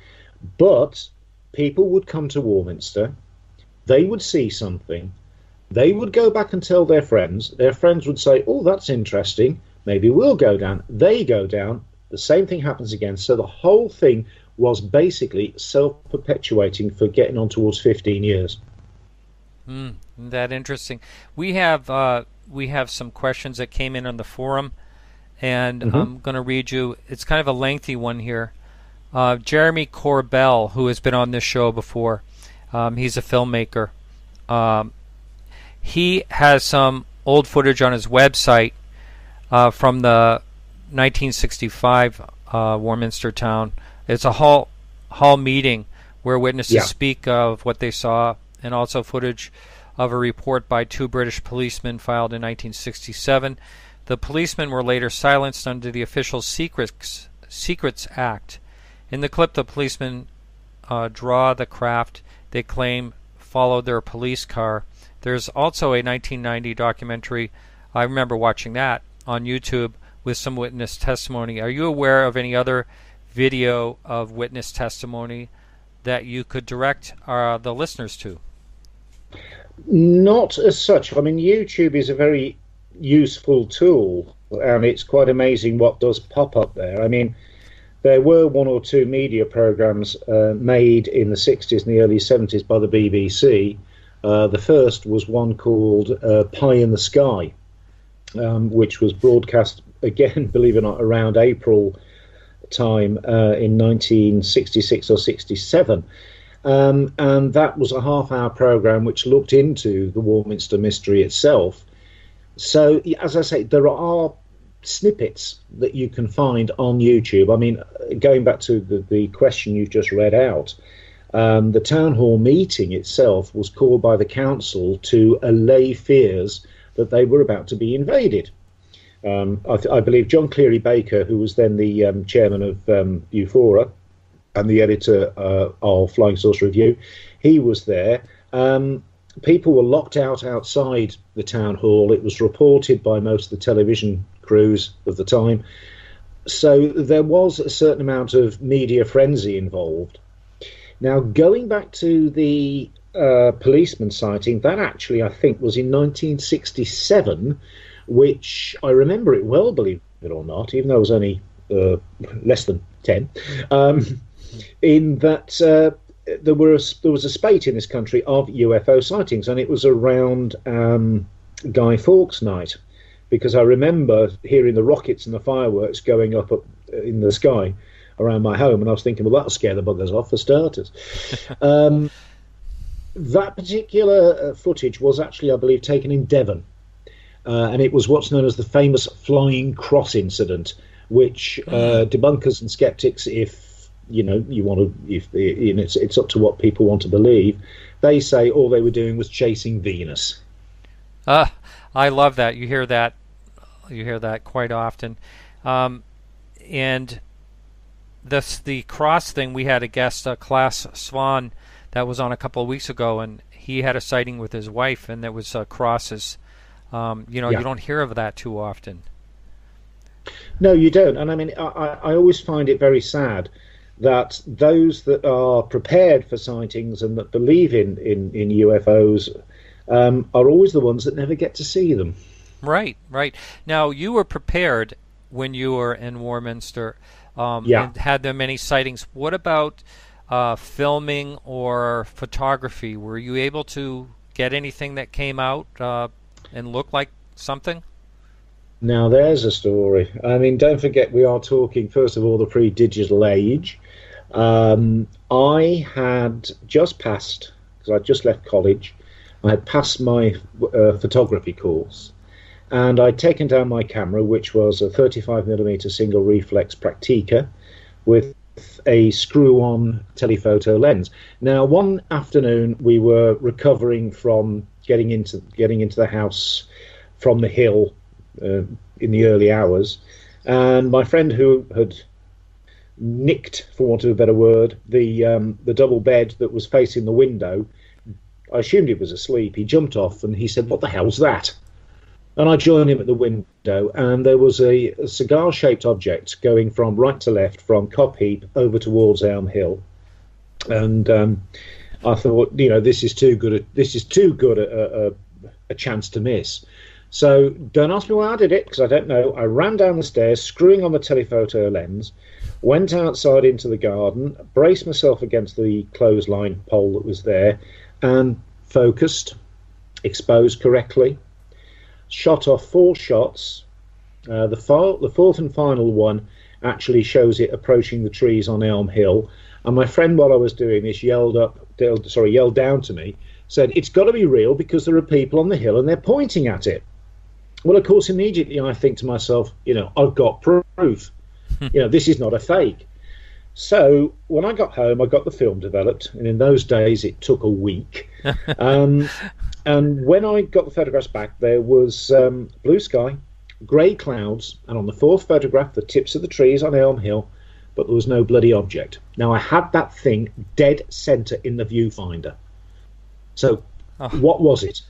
But people would come to Warminster, they would see something, they would go back and tell their friends would say, oh, that's interesting, maybe we'll go down. They go down, the same thing happens again. So the whole thing was basically self-perpetuating for getting on towards 15 years. That interesting. We have some questions that came in on the forum, and I'm going to read you. It's kind of a lengthy one here. Jeremy Corbell, who has been on this show before, he's a filmmaker. He has some old footage on his website from the 1965 Warminster town. It's a hall meeting where witnesses speak of what they saw, and also footage of a report by 2 British policemen filed in 1967. The policemen were later silenced under the Official Secrets Act. In the clip, the policemen draw the craft they claim followed their police car. There's also a 1990 documentary, I remember watching that, on YouTube with some witness testimony. Are you aware of any other video of witness testimony that you could direct the listeners to? Not as such. YouTube is a very useful tool, and it's quite amazing what does pop up there. There were 1 or 2 media programs made in the 60s and the early 70s by the BBC. The first was one called Pie in the Sky, which was broadcast, again, believe it or not, around April time in 1966 or 67. And that was a half-hour program which looked into the Warminster mystery itself. So, as I say, there are snippets that you can find on YouTube. Going back to the question you've just read out, the town hall meeting itself was called by the council to allay fears that they were about to be invaded. I believe John Cleary Baker, who was then the chairman of UFORA and the editor of Flying Saucer Review, he was there. People were locked out outside the town hall. It was reported by most of the television crews of the time. So there was a certain amount of media frenzy involved. Now, going back to the policeman sighting, that actually, I think, was in 1967, which I remember it well, believe it or not, even though I was only less than 10, in that there was a spate in this country of UFO sightings, and it was around Guy Fawkes night, because I remember hearing the rockets and the fireworks going up in the sky around my home, and I was thinking, well, that'll scare the buggers off for starters. That particular footage was actually, I believe, taken in Devon, and it was what's known as the famous Flying Cross incident, which debunkers and skeptics, if you want to, if it's up to what people want to believe, they say all they were doing was chasing Venus. I love that. You hear that quite often. And the cross thing, we had a guest, Klaas Swan, that was on a couple of weeks ago, and he had a sighting with his wife, and there was crosses. You don't hear of that too often. No, you don't. And I mean, I always find it very sad that those that are prepared for sightings and that believe in UFOs are always the ones that never get to see them. Right. Now, you were prepared when you were in Warminster and had there many sightings. What about filming or photography? Were you able to get anything that came out and looked like something? Now, there's a story. I mean, don't forget, we are talking, first of all, the pre-digital age. I had just passed, because I'd just left college, I had passed my photography course, and I'd taken down my camera, which was a 35mm single reflex Praktica with a screw-on telephoto lens. Now, one afternoon, we were recovering from getting into the house from the hill in the early hours, and my friend who had nicked, for want of a better word, the double bed that was facing the window, I assumed he was asleep. He jumped off and he said, "What the hell's that?" And I joined him at the window, and there was a cigar-shaped object going from right to left from Cop Heap over towards Elm Hill, and I thought, this is too good a chance to miss. So don't ask me why I did it, because I don't know. I ran down the stairs, screwing on the telephoto lens, went outside into the garden, braced myself against the clothesline pole that was there, and focused, exposed correctly, shot off 4 shots. The fourth and final one actually shows it approaching the trees on Elm Hill. And my friend, while I was doing this, yelled down to me, said, "It's got to be real because there are people on the hill and they're pointing at it." Well, of course, immediately I think to myself, I've got proof. This is not a fake. So when I got home, I got the film developed, and in those days it took a week. And when I got the photographs back, there was blue sky, grey clouds, and on the 4th photograph, the tips of the trees on Elm Hill, but there was no bloody object. Now, I had that thing dead centre in the viewfinder. So what was it?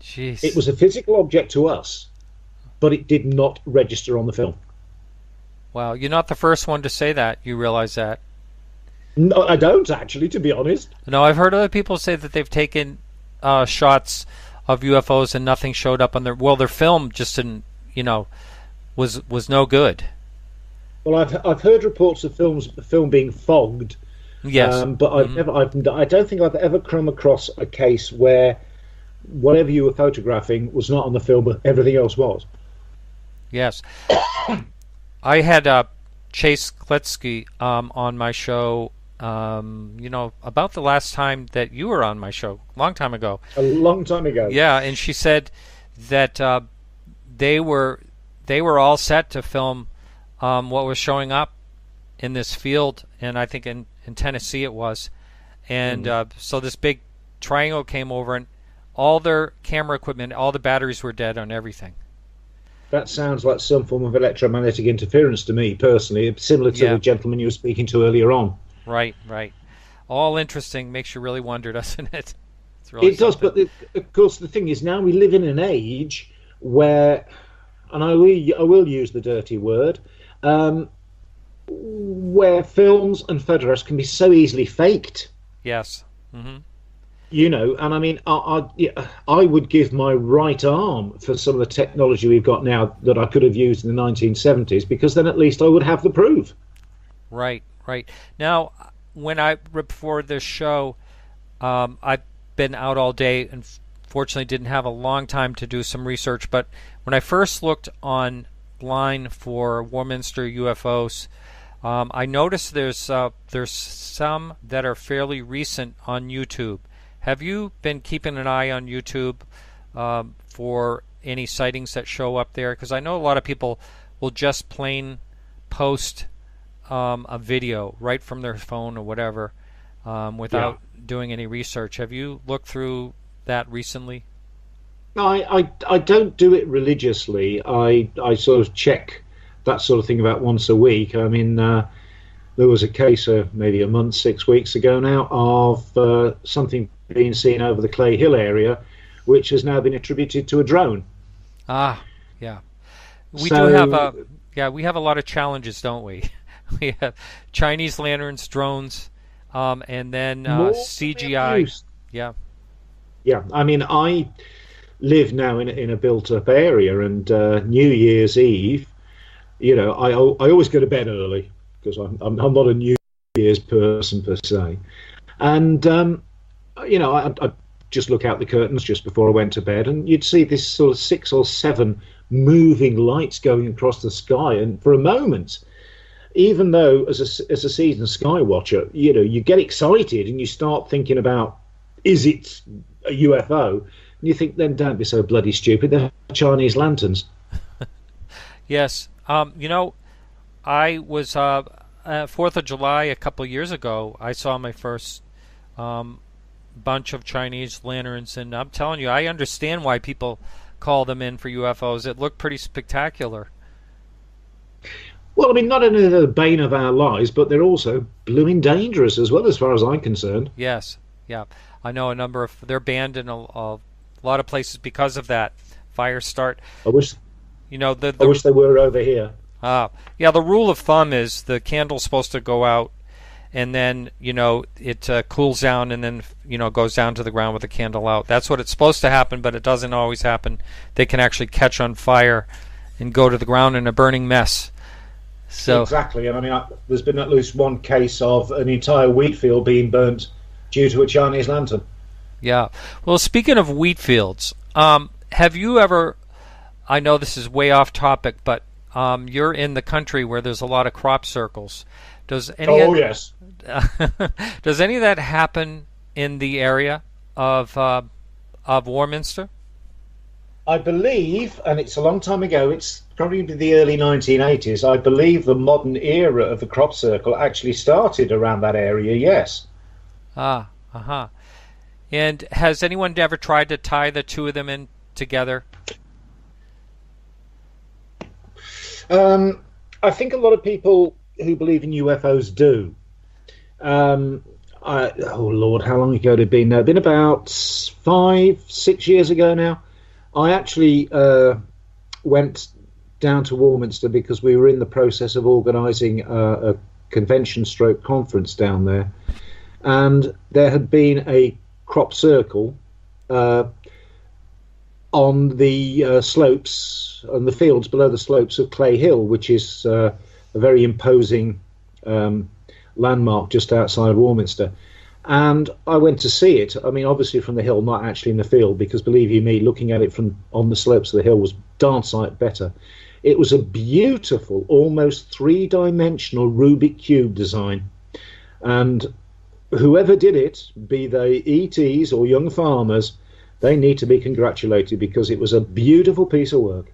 Jeez. It was a physical object to us, but it did not register on the film. Wow, you're not the first one to say that. You realize that? No, I don't, actually, to be honest. No, I've heard other people say that they've taken shots of UFOs and nothing showed up on their film just didn't, was no good. Well, I've heard reports of the film being fogged. Yes, but I don't think I've ever come across a case where whatever you were photographing was not on the film, but everything else was. Yes. I had Chase Kletsky on my show, about the last time that you were on my show, a long time ago. A long time ago. Yeah, and she said that they were all set to film what was showing up in this field, and I think in Tennessee it was. And so this big triangle came over, and all their camera equipment, all the batteries were dead on everything. That sounds like some form of electromagnetic interference to me, personally, similar to the gentleman you were speaking to earlier on. Right. All interesting. Makes you really wonder, doesn't it? It's really it does, but of course the thing is, now we live in an age where, and I will use the dirty word, where films and photographs can be so easily faked. Yes. Mm-hmm. You know, and I mean, I would give my right arm for some of the technology we've got now that I could have used in the 1970s, because then at least I would have the proof. Right. Now, before this show, I've been out all day and fortunately didn't have a long time to do some research, but when I first looked online for Warminster UFOs, I noticed there's some that are fairly recent on YouTube. Have you been keeping an eye on YouTube for any sightings that show up there? Because I know a lot of people will just plain post a video right from their phone or whatever without doing any research. Have you looked through that recently? No, I don't do it religiously. I sort of check that sort of thing about once a week. I mean, there was a case maybe a month, 6 weeks ago now, of something being seen over the Clay Hill area, which has now been attributed to a drone. Ah, yeah. We have a lot of challenges, don't we? We have Chinese lanterns, drones, and then CGI. Yeah. I mean, I live now in a built-up area, and New Year's Eve, you know, I always go to bed early because I'm not a New Year's person per se, and you know, I just look out the curtains just before I went to bed, and you'd see this sort of 6 or 7 moving lights going across the sky, and for a moment, even though as a seasoned sky watcher, you know, you get excited and you start thinking about, is it a UFO? And you think, then don't be so bloody stupid, they're Chinese lanterns. Yes. You know, I was 4th of July a couple of years ago, I saw my first bunch of Chinese lanterns, and I'm telling you, I understand why people call them in for UFOs. It looked pretty spectacular. Well, I mean, not only are they the bane of our lives, but they're also blooming dangerous as well, as far as I'm concerned. Yes, yeah. I know a number of... They're banned in a lot of places because of that. Fire start... I wish... You know, I wish they were over here. Yeah, the rule of thumb is the candle's supposed to go out, and then, you know, it cools down, and then, you know, goes down to the ground with the candle out. That's what it's supposed to happen, but it doesn't always happen. They can actually catch on fire and go to the ground in a burning mess. So exactly, and I mean, there's been at least one case of an entire wheat field being burnt due to a Chinese lantern. Yeah. Well, speaking of wheat fields, have you ever... I know this is way off topic, but you're in the country where there's a lot of crop circles. Does any yes. Does any of that happen in the area of Warminster? I believe, and it's a long time ago, it's probably the early 1980s, I believe the modern era of the crop circle actually started around that area, yes. And has anyone ever tried to tie the two of them in together? I think a lot of people who believe in UFOs do. Oh Lord, how long ago had it been? Been about 5-6 years ago now. I actually went down to Warminster because we were in the process of organising a convention/conference down there, and there had been a crop circle on the slopes, on the fields below the slopes of Clay Hill, which is a very imposing landmark just outside of Warminster. And I went to see it. I mean, obviously from the hill, not actually in the field, because believe you me, looking at it from on the slopes of the hill was darn sight better. It was a beautiful, almost 3-dimensional Rubik Cube design. And whoever did it, be they ETs or young farmers, they need to be congratulated because it was a beautiful piece of work.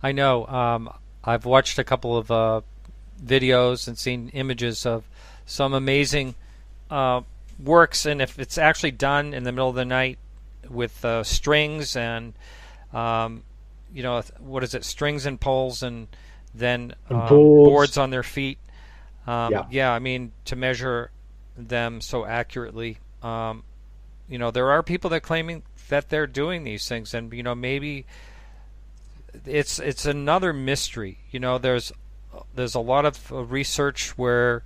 I know. I've watched a couple of videos and seen images of some amazing works, and if it's actually done in the middle of the night, strings and what is it? Strings and poles and then boards on their feet. I mean, to measure them so accurately. There are people that claiming that they're doing these things, and maybe it's another mystery. There's a lot of research where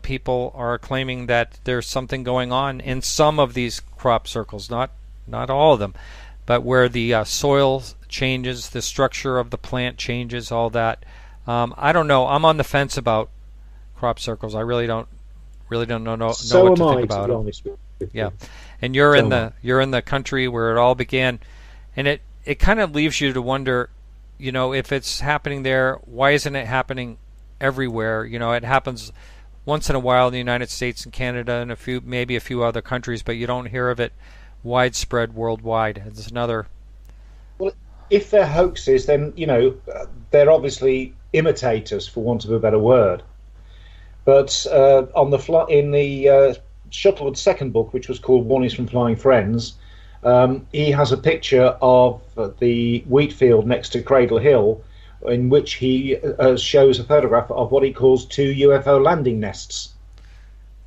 people are claiming that there's something going on in some of these crop circles, not all of them, but where the soil changes, the structure of the plant changes, all that. I don't know. I'm on the fence about crop circles. I really don't know what to think about it. Yeah, and you're in the country where it all began, and it kind of leaves you to wonder, if it's happening there, why isn't it happening everywhere? It happens once in a while in the United States and Canada and maybe a few other countries, but you don't hear of it widespread worldwide. It's another. Well, if they're hoaxes, then they're obviously imitators, for want of a better word. But in the Shuttlewood's second book, which was called Warnings from Flying Friends, he has a picture of the wheat field next to Cradle Hill, in which he shows a photograph of what he calls 2 UFO landing nests.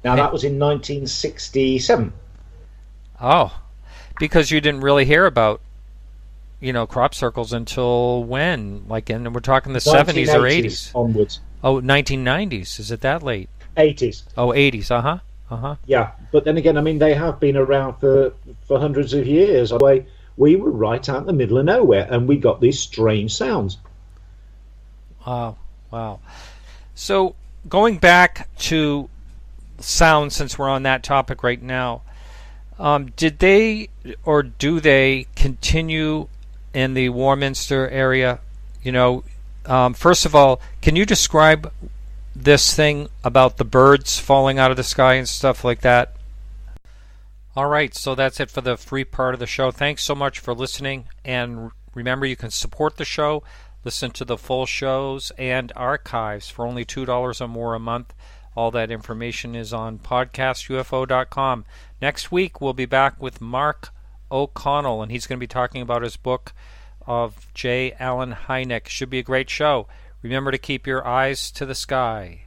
Now, that was in 1967. Oh, because you didn't really hear about, crop circles until when? We're talking the 70s or 80s? Onwards. Oh, 1990s. Is it that late? 80s. Oh, 80s. Uh-huh. Yeah, but then again, I mean, they have been around for hundreds of years. We were right out in the middle of nowhere, and we got these strange sounds. Wow. So, going back to sound, since we're on that topic right now, did they or do they continue in the Warminster area? First of all, can you describe this thing about the birds falling out of the sky and stuff like that? All right, so that's it for the free part of the show. Thanks so much for listening, and remember, you can support the show, listen to the full shows and archives for only $2 or more a month. All that information is on podcastufo.com. Next week, we'll be back with Mark O'Connell, and he's going to be talking about his book of J. Allen Hynek. Should be a great show. Remember to keep your eyes to the sky.